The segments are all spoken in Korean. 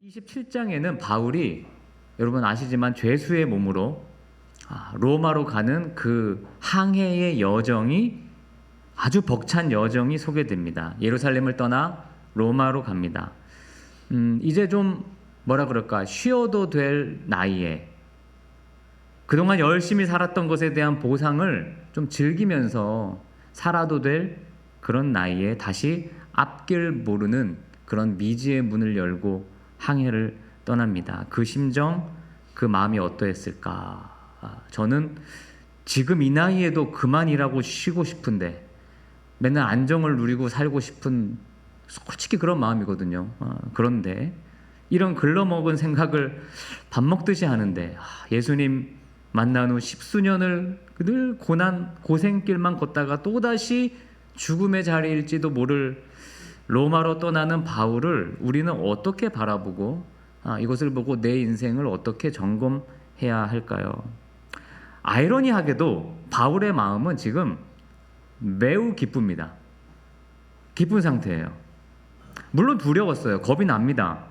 27장에는 바울이 여러분 아시지만 죄수의 몸으로 로마로 가는 그 항해의 여정이 아주 벅찬 여정이 소개됩니다. 예루살렘을 떠나 로마로 갑니다. 이제 좀 뭐라 그럴까, 쉬어도 될 나이에 그동안 열심히 살았던 것에 대한 보상을 좀 즐기면서 살아도 될 그런 나이에 다시 앞길 모르는 그런 미지의 문을 열고 항해를 떠납니다. 그 심정, 그 마음이 어떠했을까? 저는 지금 이 나이에도 그만 일하고 쉬고 싶은데 맨날 안정을 누리고 살고 싶은 솔직히 그런 마음이거든요. 그런데 이런 글러먹은 생각을 밥 먹듯이 하는데 예수님 만난 후 10수년을 늘 고생길만 걷다가 또다시 죽음의 자리일지도 모를 로마로 떠나는 바울을 우리는 어떻게 바라보고 이것을 보고 내 인생을 어떻게 점검해야 할까요? 아이러니하게도 바울의 마음은 지금 매우 기쁩니다. 기쁜 상태예요. 물론 두려웠어요. 겁이 납니다.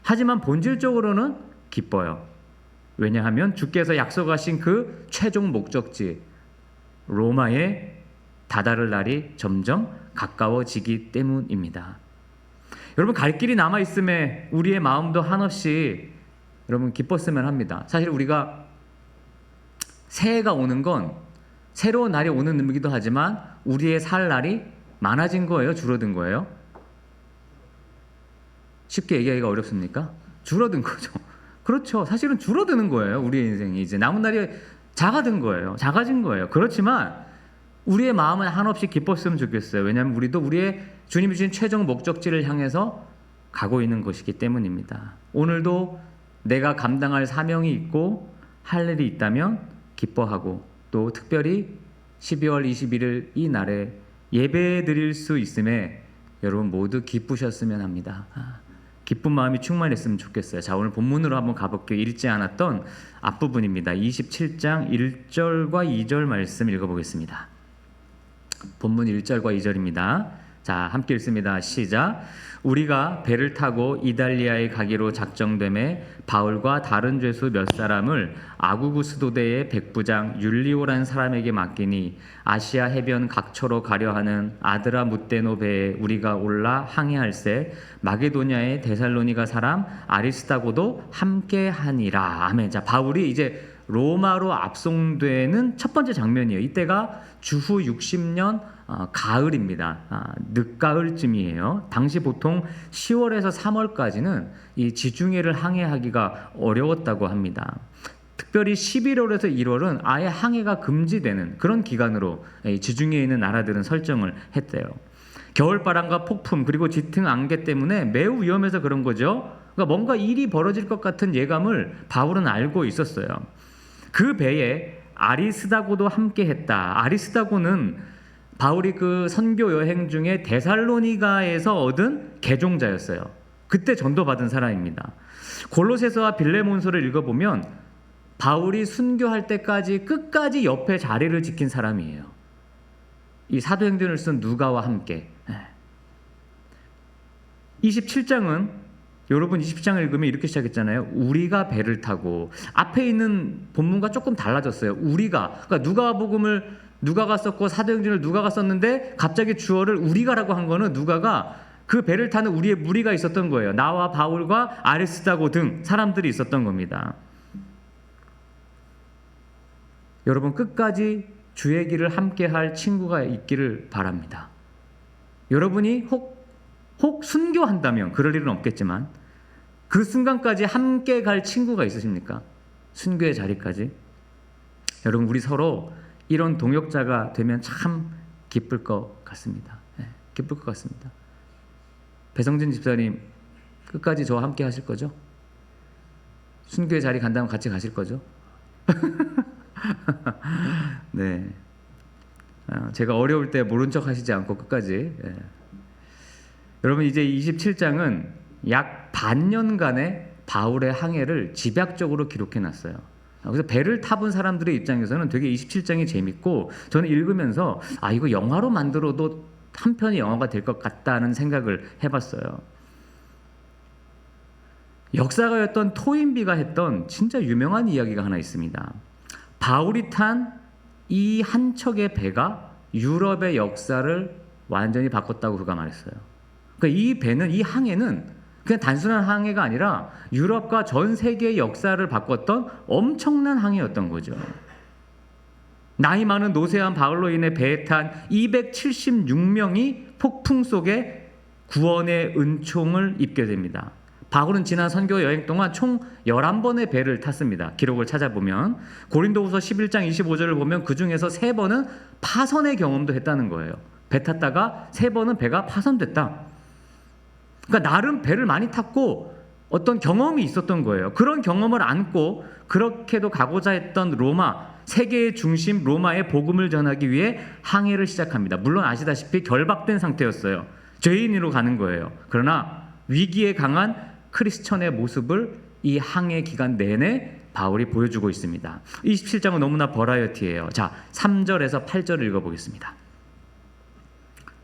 하지만 본질적으로는 기뻐요. 왜냐하면 주께서 약속하신 그 최종 목적지 로마에 다다를 날이 점점 가까워지기 때문입니다. 여러분, 갈 길이 남아있음에 우리의 마음도 한없이 여러분 기뻤으면 합니다. 사실 우리가 새해가 오는 건 새로운 날이 오는 의미기도 하지만 우리의 살 날이 많아진 거예요? 줄어든 거예요? 쉽게 얘기하기가 어렵습니까? 줄어든 거죠. 그렇죠. 사실은 줄어드는 거예요. 우리의 인생이 이제 남은 날이 작아진 거예요. 그렇지만 우리의 마음은 한없이 기뻤으면 좋겠어요. 왜냐하면 우리도 우리의 주님이 주신 최종 목적지를 향해서 가고 있는 것이기 때문입니다. 오늘도 내가 감당할 사명이 있고 할 일이 있다면 기뻐하고, 또 특별히 12월 21일 이 날에 예배 드릴 수 있음에 여러분 모두 기쁘셨으면 합니다. 기쁜 마음이 충만했으면 좋겠어요. 자, 오늘 본문으로 한번 가볼게요. 읽지 않았던 앞부분입니다. 27장 1절과 2절 말씀 읽어보겠습니다. 본문 1절과 2절입니다. 자, 함께 읽습니다. 시작. 우리가 배를 타고 이달리아에 가기로 작정됨에 바울과 다른 죄수 몇 사람을 아구구 수도대의 백부장 율리오란 사람에게 맡기니 아시아 해변 각처로 가려 하는 아드라무테노 배에 우리가 올라 항해할세 마게도냐의 데살로니가 사람 아리스다고도 함께하니라. 아멘. 자, 바울이 이제 로마로 압송되는 첫 번째 장면이에요. 이때가 주후 60년 가을입니다. 늦가을쯤이에요. 당시 보통 10월에서 3월까지는 이 지중해를 항해하기가 어려웠다고 합니다. 특별히 11월에서 1월은 아예 항해가 금지되는 그런 기간으로 지중해에 있는 나라들은 설정을 했대요. 겨울바람과 폭풍 그리고 짙은 안개 때문에 매우 위험해서 그런 거죠. 그러니까 뭔가 일이 벌어질 것 같은 예감을 바울은 알고 있었어요. 그 배에 아리스다고도 함께 했다. 아리스다고는 바울이 그 선교 여행 중에 데살로니가에서 얻은 개종자였어요. 그때 전도받은 사람입니다. 골로새서와 빌레몬서를 읽어보면 바울이 순교할 때까지 끝까지 옆에 자리를 지킨 사람이에요. 이 사도행전을 쓴 누가와 함께. 27장은 여러분 27장을 읽으면 이렇게 시작했잖아요. 우리가 배를 타고, 앞에 있는 본문과 조금 달라졌어요. 그러니까 누가가 썼고 사도행전을 누가가 썼는데 갑자기 주어를 우리가라고 한 거는 누가가 그 배를 타는 우리의 무리가 있었던 거예요. 나와 바울과 아리스다고 등 사람들이 있었던 겁니다. 여러분, 끝까지 주의 길을 함께 할 친구가 있기를 바랍니다. 여러분이 혹 순교한다면, 그럴 일은 없겠지만 그 순간까지 함께 갈 친구가 있으십니까? 순교의 자리까지. 여러분, 우리 서로 이런 동역자가 되면 참 기쁠 것 같습니다. 기쁠 것 같습니다. 배성진 집사님, 끝까지 저와 함께 하실 거죠? 순교의 자리 간다면 같이 가실 거죠? 네. 제가 어려울 때 모른 척 하시지 않고 끝까지. 여러분, 이제 27장은 약 반년간의 바울의 항해를 집약적으로 기록해놨어요. 그래서 배를 타본 사람들의 입장에서는 되게 27장이 재밌고, 저는 읽으면서 이거 영화로 만들어도 한 편의 영화가 될 것 같다는 생각을 해봤어요. 역사가였던 토인비가 했던 진짜 유명한 이야기가 하나 있습니다. 바울이 탄 이 한 척의 배가 유럽의 역사를 완전히 바꿨다고 그가 말했어요. 그러니까 이 배는, 이 항해는 그냥 단순한 항해가 아니라 유럽과 전 세계의 역사를 바꿨던 엄청난 항해였던 거죠. 나이 많은 노쇠한 바울로 인해 배에 탄 276명이 폭풍 속에 구원의 은총을 입게 됩니다. 바울은 지난 선교 여행 동안 총 11번의 배를 탔습니다. 기록을 찾아보면 고린도후서 11장 25절을 보면 그 중에서 3번은 파선의 경험도 했다는 거예요. 배 탔다가 3번은 배가 파선됐다. 그러니까 나름 배를 많이 탔고 어떤 경험이 있었던 거예요. 그런 경험을 안고 그렇게도 가고자 했던 로마, 세계의 중심 로마의 복음을 전하기 위해 항해를 시작합니다. 물론 아시다시피 결박된 상태였어요. 죄인으로 가는 거예요. 그러나 위기에 강한 크리스천의 모습을 이 항해 기간 내내 바울이 보여주고 있습니다. 27장은 너무나 버라이어티예요. 자, 3절에서 8절을 읽어보겠습니다.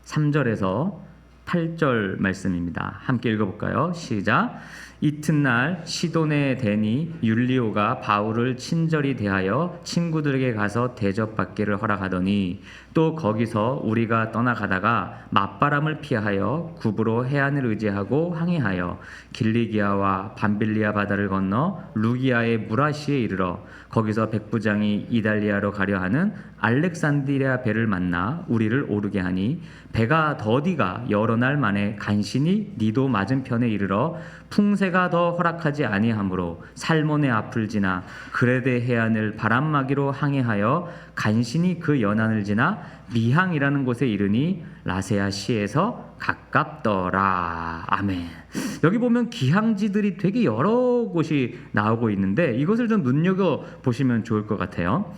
3절에서 8절 말씀입니다. 함께 읽어볼까요? 시작. 이튿날 시돈의 대니 율리오가 바울을 친절히 대하여 친구들에게 가서 대접받기를 허락하더니 또 거기서 우리가 떠나가다가 맞바람을 피하여 굽으로 해안을 의지하고 항해하여 길리기아와 밤빌리아 바다를 건너 루기아의 무라시에 이르러 거기서 백부장이 이달리아로 가려 하는 알렉산드리아 배를 만나 우리를 오르게 하니 배가 더디가 여러 날 만에 간신히 니도 맞은편에 이르러 풍세가 더 허락하지 아니하므로 살몬의 앞을 지나 그레데 해안을 바람막이로 항해하여 간신히 그 연안을 지나 미항이라는 곳에 이르니 라세아 시에서 가깝더라. 아멘. 여기 보면 기항지들이 되게 여러 곳이 나오고 있는데 이것을 좀 눈여겨보시면 좋을 것 같아요.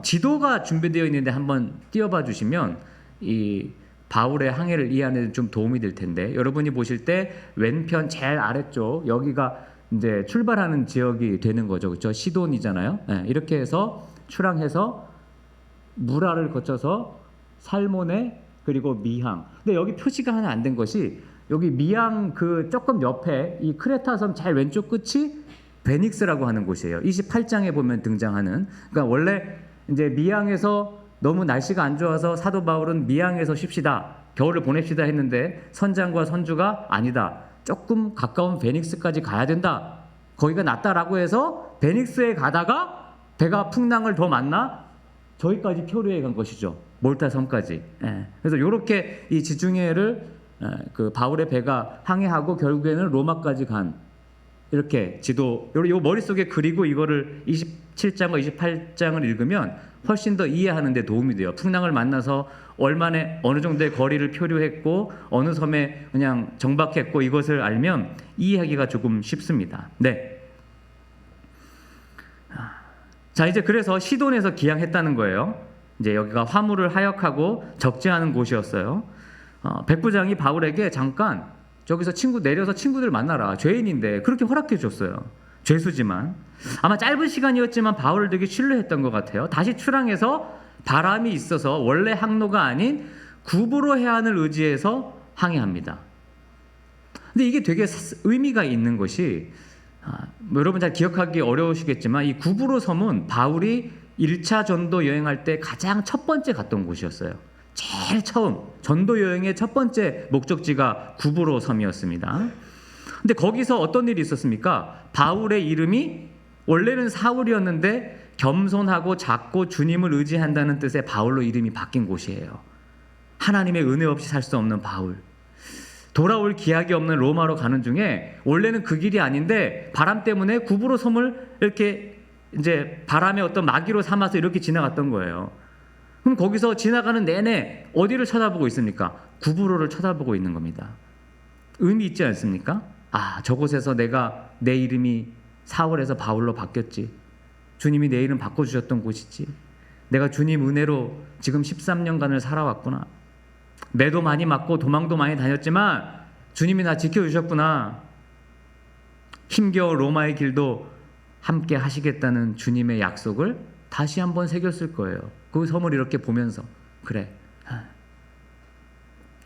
지도가 준비되어 있는데 한번 띄워봐 주시면 이 바울의 항해를 이해하는 데 좀 도움이 될 텐데, 여러분이 보실 때 왼편 제일 아래쪽 여기가 이제 출발하는 지역이 되는 거죠. 그렇죠? 시돈이잖아요. 네, 이렇게 해서 출항해서 무라를 거쳐서 살모네 그리고 미항. 근데 여기 표시가 하나 안 된 것이 여기 미항 그 조금 옆에 이 크레타 섬 제일 왼쪽 끝이 베닉스라고 하는 곳이에요. 28장에 보면 등장하는. 그러니까 원래 이제 미항에서 너무 날씨가 안 좋아서 사도 바울은 미항에서 쉽시다, 겨울을 보냅시다 했는데 선장과 선주가 아니다, 조금 가까운 베닉스까지 가야 된다, 거기가 낫다라고 해서 베닉스에 가다가 배가 풍랑을 더 만나 저기까지 표류해 간 것이죠. 몰타 섬까지. 예. 그래서 이렇게 이 지중해를 그 바울의 배가 항해하고 결국에는 로마까지 간, 이렇게 지도 요 머릿속에 그리고 이거를 27장과 28장을 읽으면 훨씬 더 이해하는 데 도움이 돼요. 풍랑을 만나서 얼마나 어느 정도의 거리를 표류했고 어느 섬에 그냥 정박했고 이것을 알면 이해하기가 조금 쉽습니다. 네. 자, 이제 그래서 시돈에서 기항했다는 거예요. 이제 여기가 화물을 하역하고 적재하는 곳이었어요. 백부장이 바울에게 잠깐 저기서 내려서 친구들 만나라, 죄인인데, 그렇게 허락해 줬어요. 죄수지만 아마 짧은 시간이었지만 바울을 되게 신뢰했던 것 같아요. 다시 출항해서 바람이 있어서 원래 항로가 아닌 구브로 해안을 의지해서 항해합니다. 근데 이게 되게 의미가 있는 것이, 여러분 잘 기억하기 어려우시겠지만 이 구브로 섬은 바울이 1차 전도 여행할 때 가장 첫 번째 갔던 곳이었어요. 제일 처음 전도 여행의 첫 번째 목적지가 구브로 섬이었습니다. 근데 거기서 어떤 일이 있었습니까? 바울의 이름이 원래는 사울이었는데 겸손하고 작고 주님을 의지한다는 뜻의 바울로 이름이 바뀐 곳이에요. 하나님의 은혜 없이 살 수 없는 바울. 돌아올 기약이 없는 로마로 가는 중에 원래는 그 길이 아닌데 바람 때문에 구브로 섬을 이렇게 이제 바람의 어떤 마귀로 삼아서 이렇게 지나갔던 거예요. 그럼 거기서 지나가는 내내 어디를 쳐다보고 있습니까? 구브로를 쳐다보고 있는 겁니다. 의미 있지 않습니까? 저곳에서 내 이름이 사울에서 바울로 바뀌었지. 주님이 내 이름 바꿔주셨던 곳이지. 내가 주님 은혜로 지금 13년간을 살아왔구나. 매도 많이 맞고 도망도 많이 다녔지만 주님이 나 지켜주셨구나. 힘겨운 로마의 길도 함께 하시겠다는 주님의 약속을 다시 한번 새겼을 거예요. 그 섬을 이렇게 보면서. 그래,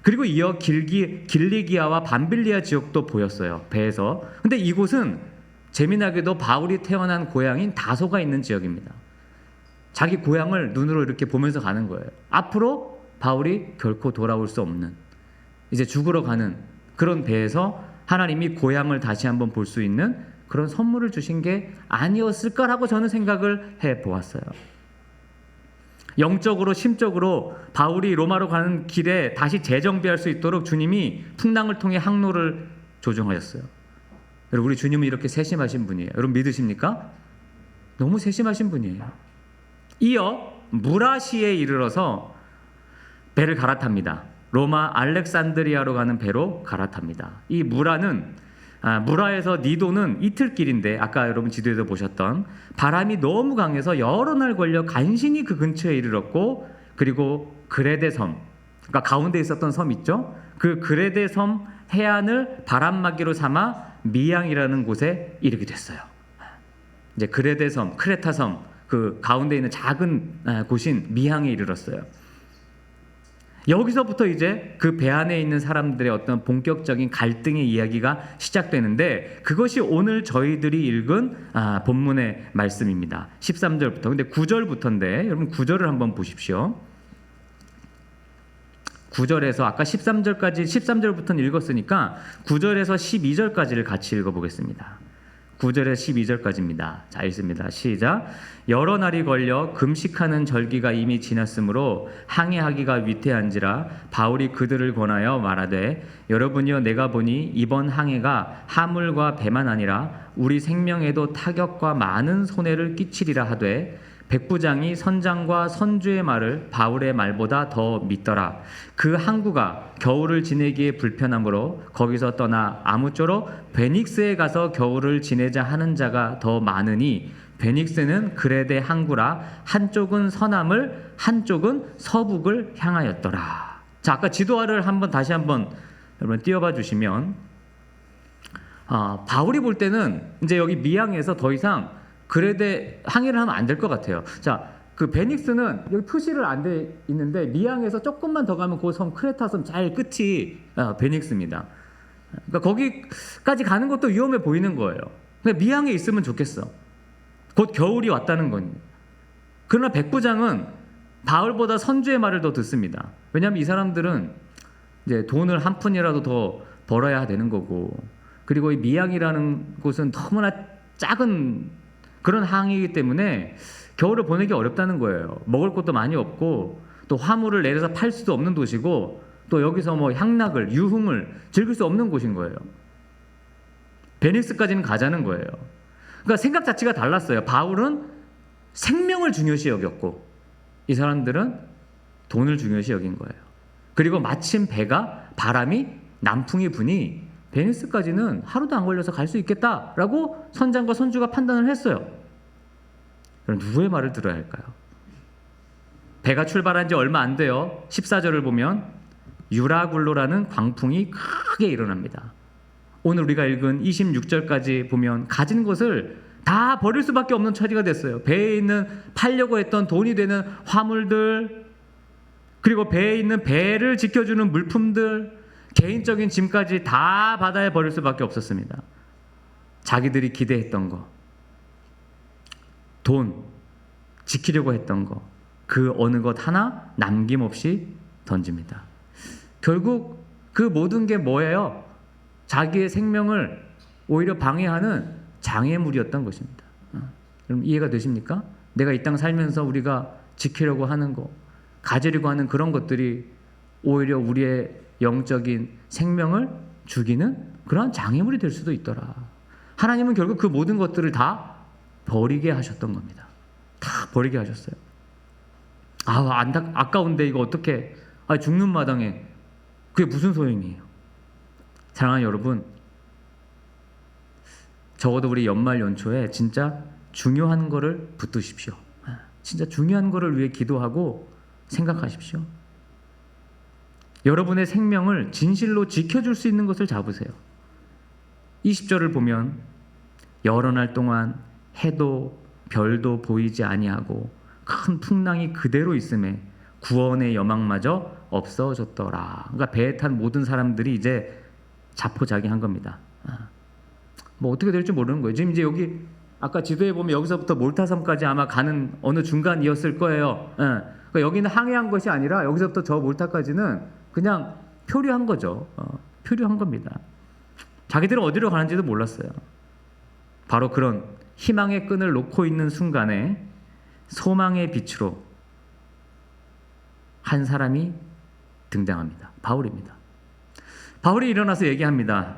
그리고 이어 길리기아와 밤빌리아 지역도 보였어요. 배에서. 근데 이곳은 재미나게도 바울이 태어난 고향인 다소가 있는 지역입니다. 자기 고향을 눈으로 이렇게 보면서 가는 거예요. 앞으로 바울이 결코 돌아올 수 없는, 이제 죽으러 가는 그런 배에서 하나님이 고향을 다시 한번 볼 수 있는 그런 선물을 주신 게 아니었을까라고 저는 생각을 해보았어요. 영적으로 심적으로 바울이 로마로 가는 길에 다시 재정비할 수 있도록 주님이 풍랑을 통해 항로를 조정하셨어요. 여러분, 우리 주님은 이렇게 세심하신 분이에요. 여러분 믿으십니까? 너무 세심하신 분이에요. 이어 무라시에 이르러서 배를 갈아탑니다. 로마 알렉산드리아로 가는 배로 갈아탑니다. 이 무라에서 니도는 이틀길인데, 아까 여러분 지도에서 보셨던 바람이 너무 강해서 여러 날 걸려 간신히 그 근처에 이르렀고, 그리고 그레데 섬, 그러니까 가운데 있었던 섬 있죠? 그 그레데 섬 해안을 바람막이로 삼아 미양이라는 곳에 이르게 됐어요. 이제 그레데 섬, 크레타 섬, 그 가운데 있는 작은 곳인 미양에 이르렀어요. 여기서부터 이제 그 배 안에 있는 사람들의 어떤 본격적인 갈등의 이야기가 시작되는데, 그것이 오늘 저희들이 읽은 본문의 말씀입니다. 13절부터. 근데 9절부터인데 여러분 9절을 한번 보십시오. 9절에서 아까 13절부터는 읽었으니까 9절에서 12절까지를 같이 읽어보겠습니다. 9절에서 12절까지입니다. 자, 읽습니다. 시작. 여러 날이 걸려 금식하는 절기가 이미 지났으므로 항해하기가 위태한지라 바울이 그들을 권하여 말하되, 여러분이여 내가 보니 이번 항해가 하물과 배만 아니라 우리 생명에도 타격과 많은 손해를 끼치리라 하되, 백부장이 선장과 선주의 말을 바울의 말보다 더 믿더라. 그 항구가 겨울을 지내기에 불편하므로 거기서 떠나 아무쪼록 베닉스에 가서 겨울을 지내자 하는 자가 더 많으니, 베닉스는 그레데 항구라 한쪽은 서남을 한쪽은 서북을 향하였더라. 자, 아까 지도화를 다시 한번 여러분 띄워봐 주시면, 바울이 볼 때는 이제 여기 미양에서 더 이상 그레데 항해를 하면 안 될 것 같아요. 자, 그 베닉스는 여기 표시를 안 돼 있는데 미양에서 조금만 더 가면 그 섬 크레타 섬 제일 끝이 베닉스입니다. 그러니까 거기까지 가는 것도 위험해 보이는 거예요. 그러니까 미양에 있으면 좋겠어. 곧 겨울이 왔다는 거니. 그러나 백부장은 바울보다 선주의 말을 더 듣습니다. 왜냐하면 이 사람들은 이제 돈을 한 푼이라도 더 벌어야 되는 거고, 그리고 이 미양이라는 곳은 너무나 작은 그런 항이기 때문에 겨울을 보내기 어렵다는 거예요. 먹을 것도 많이 없고, 또 화물을 내려서 팔 수도 없는 도시고, 또 여기서 뭐 향락을, 유흥을 즐길 수 없는 곳인 거예요. 베니스까지는 가자는 거예요. 그러니까 생각 자체가 달랐어요. 바울은 생명을 중요시 여겼고, 이 사람들은 돈을 중요시 여긴 거예요. 그리고 마침 바람이 남풍이 부니 베니스까지는 하루도 안 걸려서 갈 수 있겠다라고 선장과 선주가 판단을 했어요. 그럼 누구의 말을 들어야 할까요? 배가 출발한 지 얼마 안 돼요. 14절을 보면 유라굴로라는 광풍이 크게 일어납니다. 오늘 우리가 읽은 26절까지 보면 가진 것을 다 버릴 수밖에 없는 처지가 됐어요. 배에 있는 팔려고 했던 돈이 되는 화물들, 그리고 배에 있는 배를 지켜주는 물품들, 개인적인 짐까지 다 바다에 버릴 수밖에 없었습니다. 자기들이 기대했던 거, 돈, 지키려고 했던 거, 그 어느 것 하나 남김없이 던집니다. 결국 그 모든 게 뭐예요? 자기의 생명을 오히려 방해하는 장애물이었던 것입니다. 여러분 이해가 되십니까? 내가 이 땅 살면서 우리가 지키려고 하는 거, 가지려고 하는 그런 것들이 오히려 우리의 영적인 생명을 죽이는 그러한 장애물이 될 수도 있더라. 하나님은 결국 그 모든 것들을 다 버리게 하셨던 겁니다. 다 버리게 하셨어요. 아까운데 이거 어떻게 죽는 마당에 그게 무슨 소용이에요? 사랑하는 여러분, 적어도 우리 연말 연초에 진짜 중요한 거를 붙드십시오. 진짜 중요한 거를 위해 기도하고 생각하십시오. 여러분의 생명을 진실로 지켜줄 수 있는 것을 잡으세요. 20절을 보면 여러 날 동안 해도 별도 보이지 아니하고 큰 풍랑이 그대로 있음에 구원의 여망마저 없어졌더라. 그러니까 배에 탄 모든 사람들이 이제 자포자기한 겁니다. 뭐 어떻게 될지 모르는 거예요. 지금 이제 여기 아까 지도에 보면 여기서부터 몰타섬까지 아마 가는 어느 중간이었을 거예요. 그러니까 여기는 항해한 것이 아니라 여기서부터 저 몰타까지는 그냥 표류한 거죠. 표류한 겁니다. 자기들은 어디로 가는지도 몰랐어요. 바로 그런 희망의 끈을 놓고 있는 순간에 소망의 빛으로 한 사람이 등장합니다. 바울입니다. 바울이 일어나서 얘기합니다.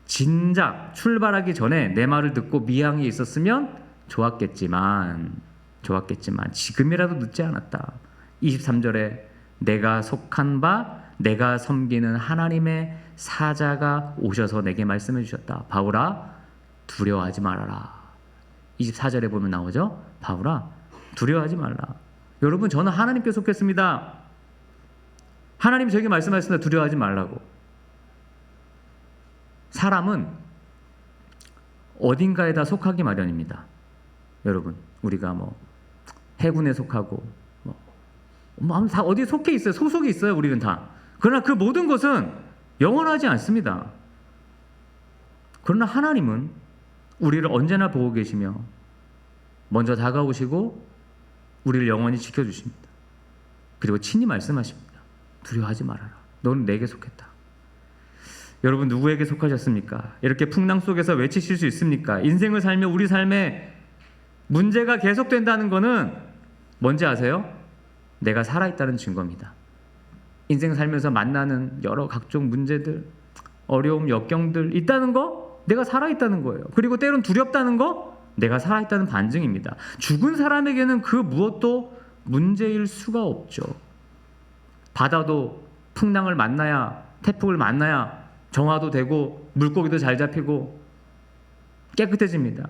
진작 출발하기 전에 내 말을 듣고 미항에 있었으면 좋았겠지만 지금이라도 늦지 않았다. 23절에 내가 속한 바 내가 섬기는 하나님의 사자가 오셔서 내게 말씀해 주셨다. 바울아 두려워하지 말아라. 24절에 보면 나오죠. 바울아 두려워하지 말라. 여러분 저는 하나님께 속했습니다. 하나님 저에게 말씀하셨습니다. 두려워하지 말라고. 사람은 어딘가에 다 속하기 마련입니다. 여러분 우리가 뭐 해군에 속하고 다 어디에 속해 있어요. 소속이 있어요. 우리는 다. 그러나 그 모든 것은 영원하지 않습니다. 그러나 하나님은 우리를 언제나 보고 계시며 먼저 다가오시고 우리를 영원히 지켜주십니다. 그리고 친히 말씀하십니다. 두려워하지 말아라. 너는 내게 속했다. 여러분 누구에게 속하셨습니까? 이렇게 풍랑 속에서 외치실 수 있습니까? 인생을 살며 우리 삶에 문제가 계속된다는 것은 뭔지 아세요? 내가 살아있다는 증거입니다. 인생 살면서 만나는 여러 각종 문제들, 어려움, 역경들 있다는 거 내가 살아있다는 거예요. 그리고 때론 두렵다는 거 내가 살아있다는 반증입니다. 죽은 사람에게는 그 무엇도 문제일 수가 없죠. 바다도 풍랑을 만나야, 태풍을 만나야 정화도 되고 물고기도 잘 잡히고 깨끗해집니다.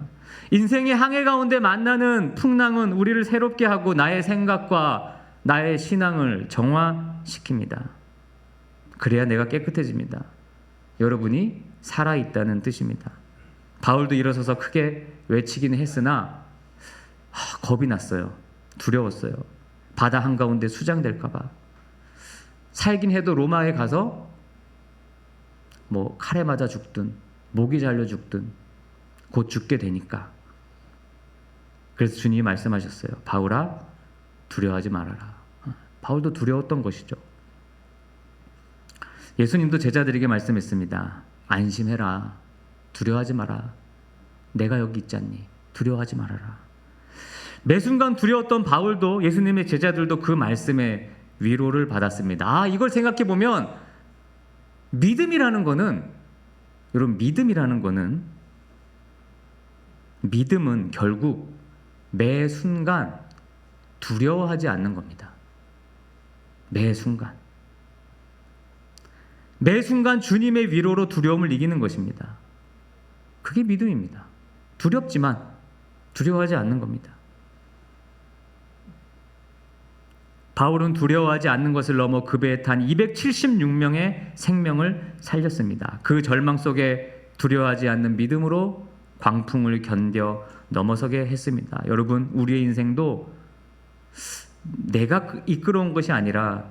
인생의 항해 가운데 만나는 풍랑은 우리를 새롭게 하고 나의 생각과 나의 신앙을 정화시킵니다. 그래야 내가 깨끗해집니다. 여러분이 살아있다는 뜻입니다. 바울도 일어서서 크게 외치기는 했으나 겁이 났어요. 두려웠어요. 바다 한가운데 수장될까 봐. 살긴 해도 로마에 가서 뭐 칼에 맞아 죽든 목이 잘려 죽든 곧 죽게 되니까. 그래서 주님이 말씀하셨어요. 바울아 두려워하지 말아라. 바울도 두려웠던 것이죠. 예수님도 제자들에게 말씀했습니다. 안심해라. 두려워하지 마라. 내가 여기 있지 않니? 두려워하지 말아라. 매 순간 두려웠던 바울도 예수님의 제자들도 그 말씀에 위로를 받았습니다. 이걸 생각해 보면 믿음이라는 거는 여러분 믿음은 결국 매 순간 두려워하지 않는 겁니다. 매 순간 주님의 위로로 두려움을 이기는 것입니다. 그게 믿음입니다. 두렵지만 두려워하지 않는 겁니다. 바울은 두려워하지 않는 것을 넘어 그 배에 탄 276명의 생명을 살렸습니다. 그 절망 속에 두려워하지 않는 믿음으로 광풍을 견뎌 넘어서게 했습니다. 여러분 우리의 인생도 내가 이끌어온 것이 아니라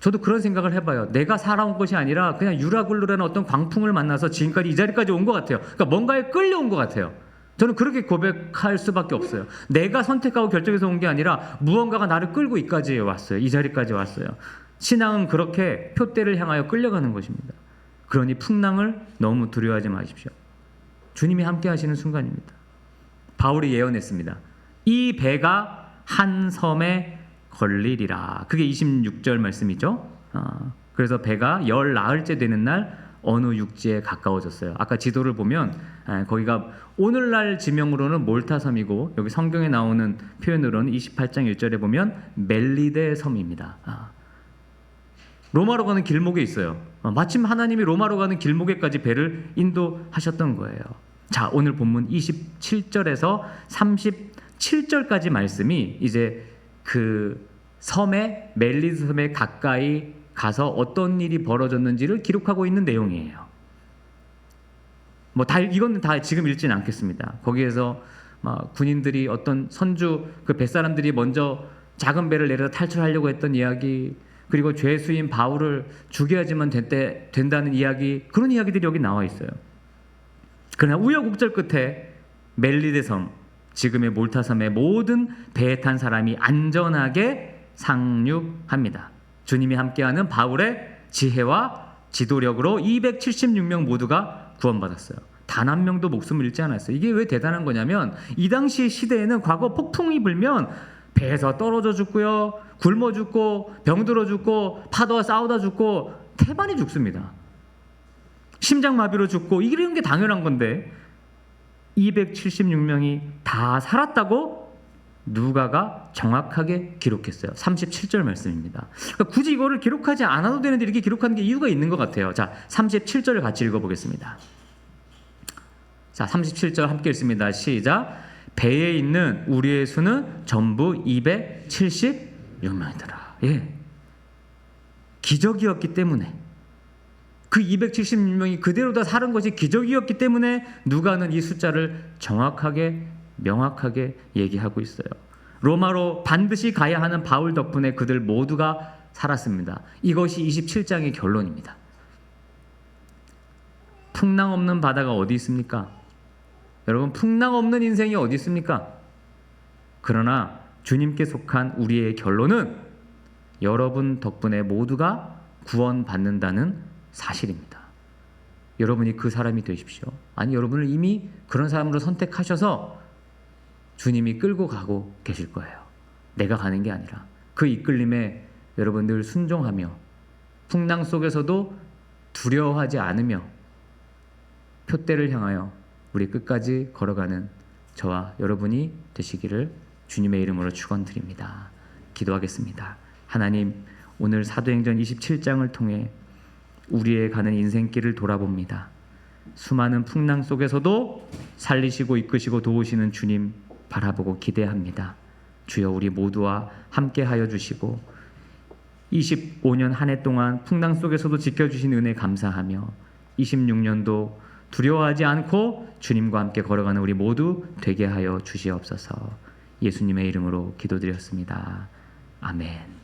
저도 그런 생각을 해봐요. 내가 살아온 것이 아니라 그냥 유라굴루라는 어떤 광풍을 만나서 지금까지 이 자리까지 온 것 같아요. 그러니까 뭔가에 끌려온 것 같아요. 저는 그렇게 고백할 수밖에 없어요. 내가 선택하고 결정해서 온 게 아니라 무언가가 나를 끌고 이까지 왔어요. 이 자리까지 왔어요. 신앙은 그렇게 표대를 향하여 끌려가는 것입니다. 그러니 풍랑을 너무 두려워하지 마십시오. 주님이 함께 하시는 순간입니다. 바울이 예언했습니다. 이 배가 한 섬에 걸리리라. 그게 26절 말씀이죠. 그래서 배가 열 나흘째 되는 날 어느 육지에 가까워졌어요. 아까 지도를 보면 거기가 오늘날 지명으로는 몰타섬이고 여기 성경에 나오는 표현으로는 28장 1절에 보면 멜리데 섬입니다. 로마로 가는 길목에 있어요. 마침 하나님이 로마로 가는 길목에까지 배를 인도하셨던 거예요. 자, 오늘 본문 27절에서 37절까지 말씀이 이제 그 섬에 멜리데 섬에 가까이 가서 어떤 일이 벌어졌는지를 기록하고 있는 내용이에요. 이건 다 지금 읽지는 않겠습니다. 거기에서 막 군인들이 어떤 선주 그 뱃사람들이 먼저 작은 배를 내려서 탈출하려고 했던 이야기, 그리고 죄수인 바울을 죽여야지만 된다는 이야기, 그런 이야기들이 여기 나와 있어요. 그러나 우여곡절 끝에 멜리데 섬, 지금의 몰타 섬의 모든 배에 탄 사람이 안전하게 상륙합니다. 주님이 함께하는 바울의 지혜와 지도력으로 276명 모두가 구원받았어요. 단 한 명도 목숨을 잃지 않았어요. 이게 왜 대단한 거냐면 이 당시 시대에는 과거 폭풍이 불면 배에서 떨어져 죽고요, 굶어 죽고, 병들어 죽고, 파도와 싸우다 죽고, 태반이 죽습니다. 심장마비로 죽고, 이런 게 당연한 건데 276명이 다 살았다고 누가가 정확하게 기록했어요. 37절 말씀입니다. 그러니까 굳이 이거를 기록하지 않아도 되는데 이렇게 기록하는 게 이유가 있는 것 같아요. 자, 37절을 같이 읽어보겠습니다. 자, 37절 함께 읽습니다. 시작. 배에 있는 우리의 수는 전부 276명이더라. 예. 기적이었기 때문에, 그 276명이 그대로 다 살은 것이 기적이었기 때문에 누가는 이 숫자를 정확하게 명확하게 얘기하고 있어요. 로마로 반드시 가야 하는 바울 덕분에 그들 모두가 살았습니다. 이것이 27장의 결론입니다. 풍랑 없는 바다가 어디 있습니까? 여러분, 풍랑 없는 인생이 어디 있습니까? 그러나 주님께 속한 우리의 결론은 여러분 덕분에 모두가 구원받는다는 사실입니다. 여러분이 그 사람이 되십시오. 아니, 여러분을 이미 그런 사람으로 선택하셔서 주님이 끌고 가고 계실 거예요. 내가 가는 게 아니라 그 이끌림에 여러분 늘 순종하며 풍랑 속에서도 두려워하지 않으며 표대를 향하여 우리 끝까지 걸어가는 저와 여러분이 되시기를 주님의 이름으로 축원드립니다. 기도하겠습니다. 하나님, 오늘 사도행전 27장을 통해 우리의 가는 인생길을 돌아봅니다. 수많은 풍랑 속에서도 살리시고 이끄시고 도우시는 주님 바라보고 기대합니다. 주여, 우리 모두와 함께하여 주시고 25년 한 해 동안 풍랑 속에서도 지켜주신 은혜 감사하며 26년도 두려워하지 않고 주님과 함께 걸어가는 우리 모두 되게 하여 주시옵소서. 예수님의 이름으로 기도드렸습니다. 아멘.